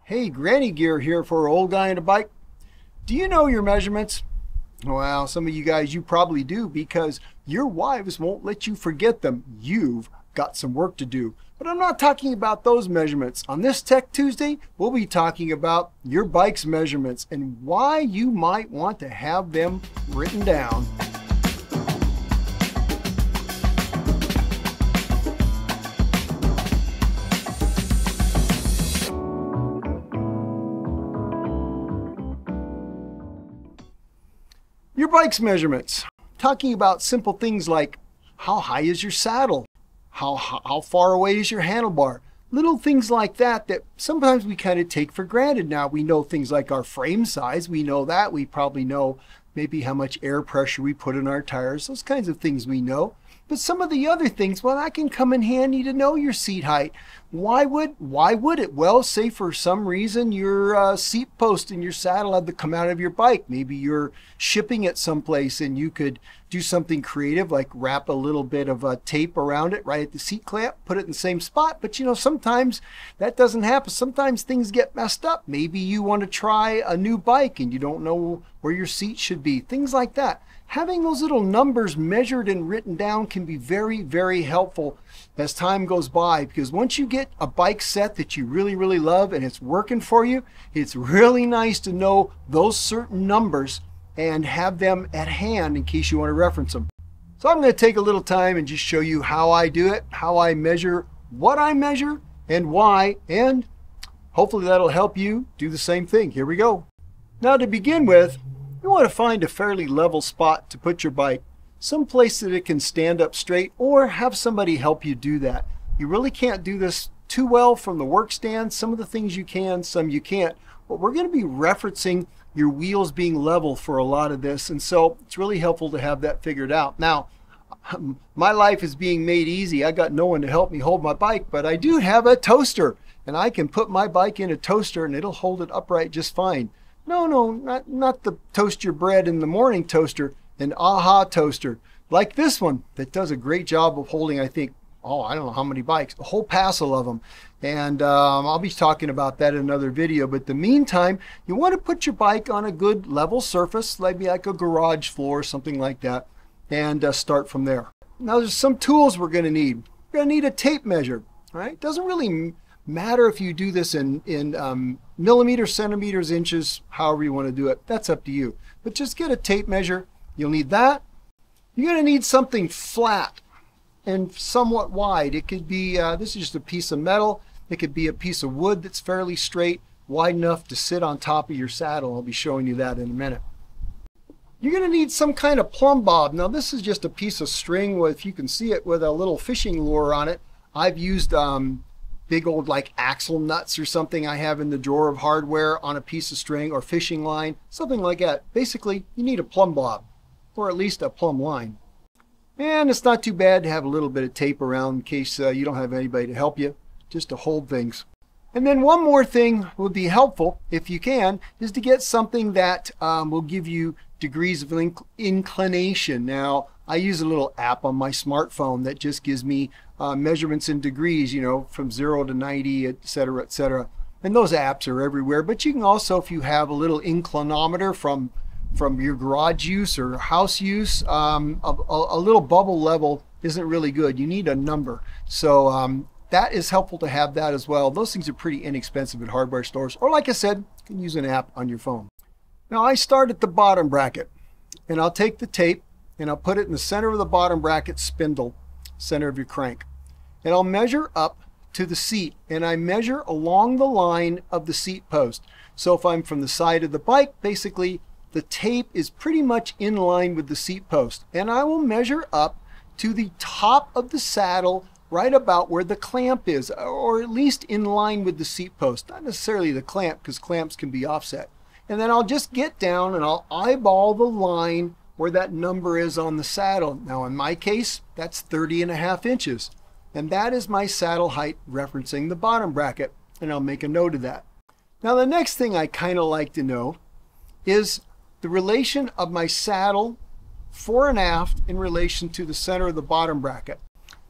Hey, Granny Gear here for Old Guy on a Bike. Do you know your measurements? Well, some of you guys, you probably do because your wives won't let you forget them. You've got some work to do. But I'm not talking about those measurements. On this Tech Tuesday, we'll be talking about your bike's measurements and why you might want to have them written down. Your bike's measurements. Talking about simple things like how high is your saddle? How far away is your handlebar? Little things like that that sometimes we kind of take for granted. Now we know things like our frame size. We know that. We probably know maybe how much air pressure we put in our tires. Those kinds of things we know. But some of the other things, well, that can come in handy to know your seat height. Why would it? Well, say for some reason your seat post in your saddle had to come out of your bike. Maybe you're shipping it someplace and you could do something creative like wrap a little bit of tape around it right at the seat clamp, put it in the same spot. But you know, sometimes that doesn't happen. Sometimes things get messed up. Maybe you want to try a new bike and you don't know where your seat should be. Things like that. Having those little numbers measured and written down can be very, very helpful as time goes by, because once you get a bike set that you really, really love and it's working for you, it's really nice to know those certain numbers and have them at hand in case you want to reference them. So I'm going to take a little time and just show you how I do it, how I measure, what I measure, and why, and hopefully that'll help you do the same thing. Here we go. Now to begin with, you want to find a fairly level spot to put your bike, some place that it can stand up straight, or have somebody help you do that. You really can't do this too well from the work stand. Some of the things you can, some you can't. But we're going to be referencing your wheels being level for a lot of this, and so it's really helpful to have that figured out. Now, my life is being made easy. I got no one to help me hold my bike, but I do have a toaster, and I can put my bike in a toaster and it'll hold it upright just fine. No, not the toast your bread in the morning toaster, an AHA toaster like this one that does a great job of holding, I think, I don't know how many bikes, a whole passel of them. And I'll be talking about that in another video. But in the meantime, you want to put your bike on a good level surface, maybe like a garage floor, something like that, and start from there. Now there's some tools we're going to need. We're going to need a tape measure. All right? Doesn't really matter if you do this in millimeters, centimeters, inches, however you want to do it. That's up to you. But just get a tape measure. You'll need that. You're going to need something flat and somewhat wide. It could be, this is just a piece of metal. It could be a piece of wood that's fairly straight, wide enough to sit on top of your saddle. I'll be showing you that in a minute. You're going to need some kind of plumb bob. Now this is just a piece of string with, if you can see it, with a little fishing lure on it. I've used big old like axle nuts or something I have in the drawer of hardware on a piece of string, or fishing line, something like that. Basically, you need a plumb bob, or at least a plumb line. And it's not too bad to have a little bit of tape around in case you don't have anybody to help you, just to hold things. And then one more thing would be helpful, if you can, is to get something that will give you degrees of inclination. Now, I use a little app on my smartphone that just gives me measurements in degrees, you know, from 0 to 90, etc., etc. And those apps are everywhere. But you can also, if you have a little inclinometer from your garage use or house use, a little bubble level isn't really good. You need a number. So that is helpful to have that as well. Those things are pretty inexpensive at hardware stores. Or like I said, you can use an app on your phone. Now I start at the bottom bracket, and I'll take the tape and I'll put it in the center of the bottom bracket spindle, center of your crank. And I'll measure up to the seat, and I measure along the line of the seat post. So if I'm from the side of the bike, basically the tape is pretty much in line with the seat post. And I will measure up to the top of the saddle, right about where the clamp is, or at least in line with the seat post. Not necessarily the clamp, because clamps can be offset. And then I'll just get down and I'll eyeball the line where that number is on the saddle. Now in my case, that's 30.5 inches. And that is my saddle height referencing the bottom bracket. And I'll make a note of that. Now the next thing I kind of like to know is the relation of my saddle fore and aft in relation to the center of the bottom bracket.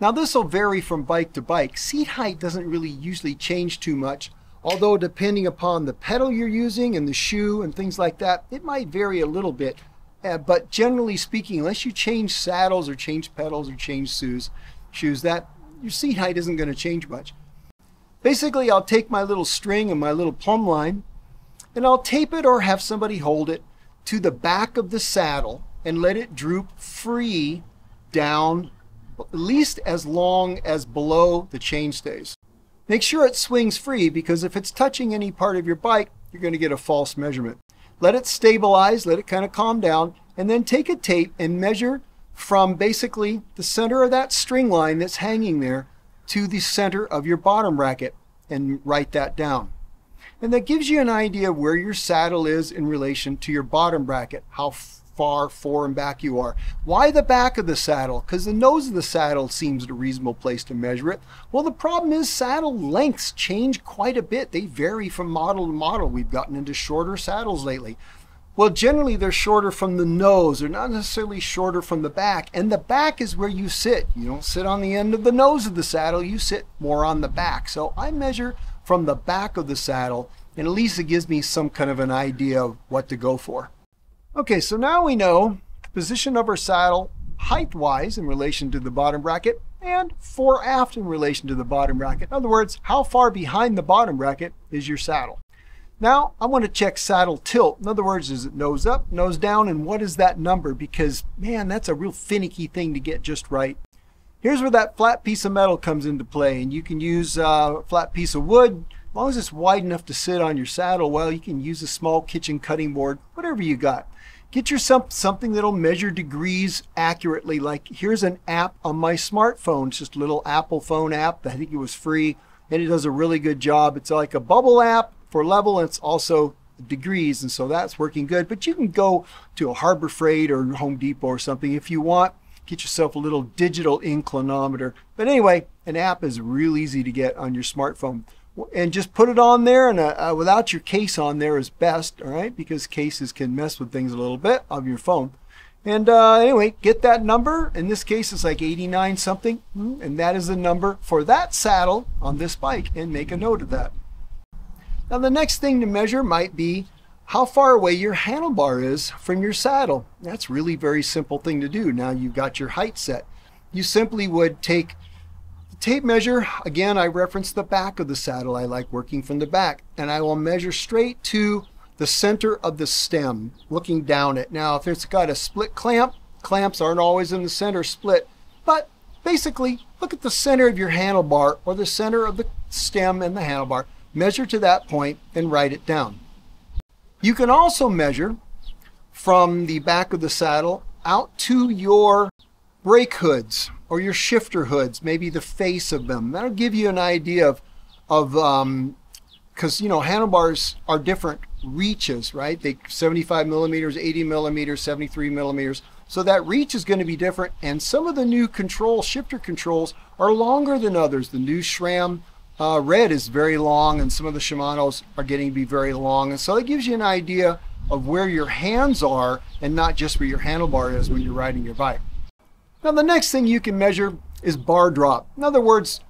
Now this will vary from bike to bike. Seat height doesn't really usually change too much. Although depending upon the pedal you're using and the shoe and things like that, it might vary a little bit. But generally speaking, unless you change saddles or change pedals or change shoes, that your seat height isn't going to change much. Basically, I'll take my little string and my little plumb line, and I'll tape it or have somebody hold it to the back of the saddle and let it droop free down at least as long as below the chainstays. Make sure it swings free, because if it's touching any part of your bike, you're going to get a false measurement. Let it stabilize, let it kind of calm down, and then take a tape and measure from basically the center of that string line that's hanging there to the center of your bottom bracket, and write that down. And that gives you an idea of where your saddle is in relation to your bottom bracket, how far fore and back you are. Why the back of the saddle? Because the nose of the saddle seems a reasonable place to measure it. Well, the problem is saddle lengths change quite a bit. They vary from model to model. We've gotten into shorter saddles lately. Well, generally they're shorter from the nose. They're not necessarily shorter from the back. And the back is where you sit. You don't sit on the end of the nose of the saddle. You sit more on the back. So I measure from the back of the saddle, and at least it gives me some kind of an idea of what to go for. Okay, so now we know the position of our saddle height-wise in relation to the bottom bracket and fore-aft in relation to the bottom bracket. In other words, how far behind the bottom bracket is your saddle? Now, I want to check saddle tilt. In other words, is it nose up, nose down, and what is that number? Because, man, that's a real finicky thing to get just right. Here's where that flat piece of metal comes into play, and you can use a flat piece of wood. As long as it's wide enough to sit on your saddle, well, you can use a small kitchen cutting board, whatever you got. Get yourself something that'll measure degrees accurately. Like, here's an app on my smartphone. It's just a little Apple phone app. I think it was free, and it does a really good job. It's like a bubble app for level, and it's also degrees, and so that's working good. But you can go to a Harbor Freight or Home Depot or something if you want. Get yourself a little digital inclinometer. But anyway, an app is real easy to get on your smartphone. And just put it on there, and without your case on there is best, all right? Because cases can mess with things a little bit of your phone. And anyway, get that number. In this case, it's like 89 something, and that is the number for that saddle on this bike, and make a note of that. Now, the next thing to measure might be how far away your handlebar is from your saddle. That's really very simple thing to do. Now you've got your height set. You simply would take tape measure. Again, I reference the back of the saddle. I like working from the back, and I will measure straight to the center of the stem, looking down it. Now, if it's got a split clamp, clamps aren't always in the center split, but basically look at the center of your handlebar, or the center of the stem and the handlebar. Measure to that point and write it down. You can also measure from the back of the saddle out to your brake hoods or your shifter hoods, maybe the face of them. That'll give you an idea of because, you know, handlebars are different reaches, right? They 75 millimeters, 80 millimeters, 73 millimeters. So that reach is going to be different. And some of the new shifter controls are longer than others. The new SRAM Red is very long, and some of the Shimano's are getting to be very long. And so it gives you an idea of where your hands are and not just where your handlebar is when you're riding your bike. Now, the next thing you can measure is bar drop. In other words,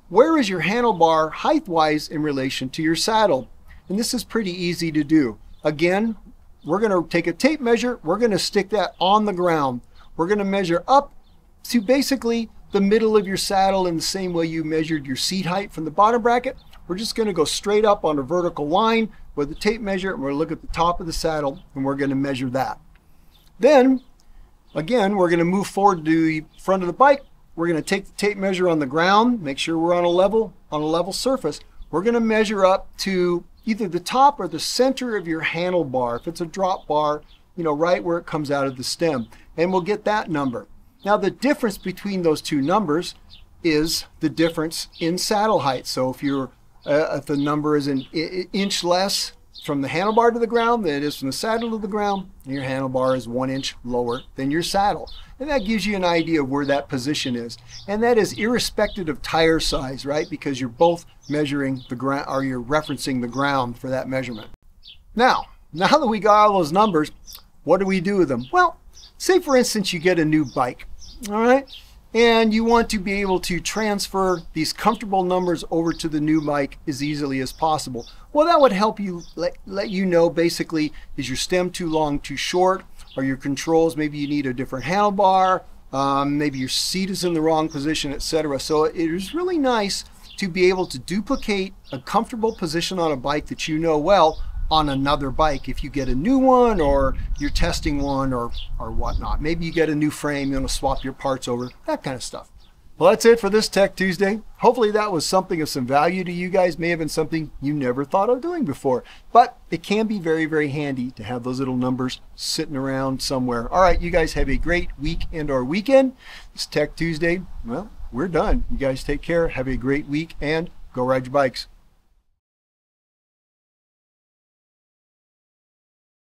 where is your handlebar height-wise in relation to your saddle? And this is pretty easy to do. Again, we're going to take a tape measure. We're going to stick that on the ground. We're going to measure up to basically the middle of your saddle in the same way you measured your seat height from the bottom bracket. We're just going to go straight up on a vertical line with the tape measure, and we're going to look at the top of the saddle, and we're going to measure that. Then, again, we're going to move forward to the front of the bike. We're going to take the tape measure on the ground, make sure we're on a level surface. We're going to measure up to either the top or the center of your handlebar. If it's a drop bar, you know, right where it comes out of the stem, and we'll get that number. Now, the difference between those two numbers is the difference in saddle height. So if the number is an inch less from the handlebar to the ground than it is from the saddle to the ground, your handlebar is 1 inch lower than your saddle. And that gives you an idea of where that position is. And that is irrespective of tire size, right? Because you're both measuring the ground, or you're referencing the ground for that measurement. Now that we got all those numbers, what do we do with them? Well, say for instance you get a new bike, all right? And you want to be able to transfer these comfortable numbers over to the new bike as easily as possible. Well, that would help you let you know basically, is your stem too long, too short? Are your controls, maybe you need a different handlebar, maybe your seat is in the wrong position, etc. So it is really nice to be able to duplicate a comfortable position on a bike that you know well on another bike if you get a new one or you're testing one or whatnot. Maybe you get a new frame, you want to swap your parts over, that kind of stuff. Well, that's it for this Tech Tuesday. Hopefully that was something of some value to you guys. May have been something you never thought of doing before, but it can be very, very handy to have those little numbers sitting around somewhere. All right, you guys have a great week and or weekend. It's Tech Tuesday. Well, we're done. You guys take care. Have a great week and go ride your bikes.